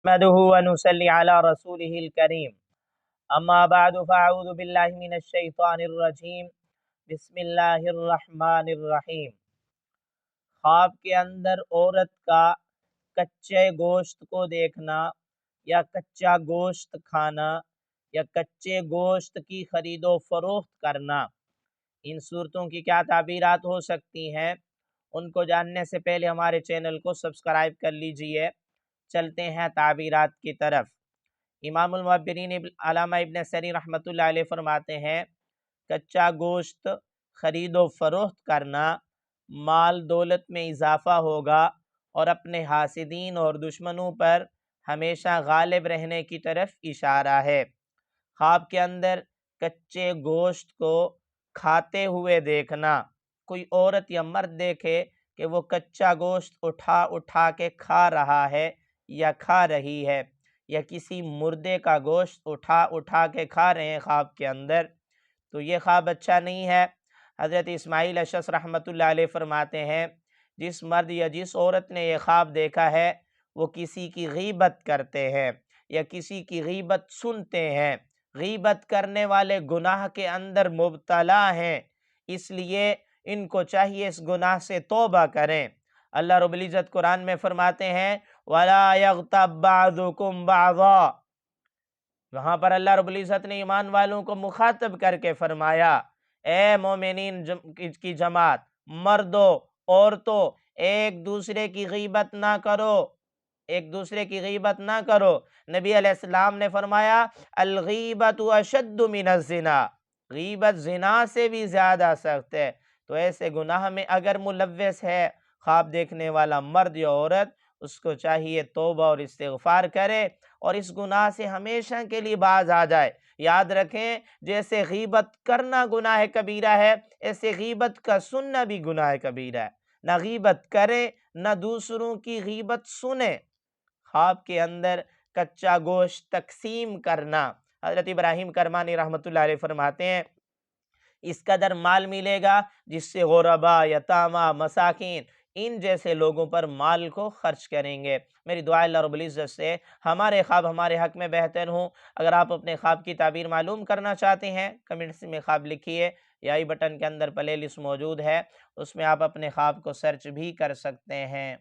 نحمده ونصلي على رسوله الكريم اما بعد فاعوذ باللہ من الشیطان الرجیم بسم اللہ الرحمن الرحیم۔ خواب کے اندر عورت کا کچے گوشت کو دیکھنا یا کچا گوشت کھانا یا کچے گوشت کی خرید و فروخت کرنا، ان صورتوں کی کیا تعبیرات ہو سکتی ہیں، ان کو جاننے سے پہلے ہمارے چینل کو سبسکرائب کر لیجئے۔ چلتے ہیں تعبیرات کی طرف۔ امام المعبرین علامہ ابن سری رحمۃ اللہ علیہ فرماتے ہیں، کچا گوشت خرید و فروخت کرنا مال دولت میں اضافہ ہوگا اور اپنے حاسدین اور دشمنوں پر ہمیشہ غالب رہنے کی طرف اشارہ ہے۔ خواب کے اندر کچے گوشت کو کھاتے ہوئے دیکھنا، کوئی عورت یا مرد دیکھے کہ وہ کچا گوشت اٹھا اٹھا کے کھا رہا ہے یا کھا رہی ہے، یا کسی مردے کا گوشت اٹھا اٹھا کے کھا رہے ہیں خواب کے اندر، تو یہ خواب اچھا نہیں ہے۔ حضرت اسماعیل اشعث رحمۃ اللہ علیہ فرماتے ہیں، جس مرد یا جس عورت نے یہ خواب دیکھا ہے وہ کسی کی غیبت کرتے ہیں یا کسی کی غیبت سنتے ہیں، غیبت کرنے والے گناہ کے اندر مبتلا ہیں، اس لیے ان کو چاہیے اس گناہ سے توبہ کریں۔ اللہ رب العزت قرآن میں فرماتے ہیں وَلَا يَغْتَبْ بَعْضُكُمْ بَعْضًا، وہاں پر اللہ رب العزت نے ایمان والوں کو مخاطب کر کے فرمایا، اے مومنین کی جماعت، مردوں عورتوں، ایک دوسرے کی غیبت نہ کرو، ایک دوسرے کی غیبت نہ کرو۔ نبی علیہ السلام نے فرمایا الغیبت اشد من الزنا، غیبت زنا سے بھی زیادہ سخت ہے۔ تو ایسے گناہ میں اگر ملوث ہے خواب دیکھنے والا مرد یا عورت، اس کو چاہیے توبہ اور استغفار کرے اور اس گناہ سے ہمیشہ کے لیے باز آ جائے۔ یاد رکھیں، جیسے غیبت کرنا گناہ کبیرہ ہے، ایسے غیبت کا سننا بھی گناہ کبیرہ ہے۔ نہ غیبت کریں نہ دوسروں کی غیبت سنیں۔ خواب کے اندر کچا گوشت تقسیم کرنا، حضرت ابراہیم کرمانی رحمۃ اللہ علیہ فرماتے ہیں اس قدر مال ملے گا جس سے غربا، یتامہ، مساکین، ان جیسے لوگوں پر مال کو خرچ کریں گے۔ میری دعا اللہ رب العزت سے ہمارے خواب ہمارے حق میں بہتر ہوں۔ اگر آپ اپنے خواب کی تعبیر معلوم کرنا چاہتے ہیں، کمنٹس میں خواب لکھیے، یا آئی بٹن کے اندر پلے لسٹ موجود ہے، اس میں آپ اپنے خواب کو سرچ بھی کر سکتے ہیں۔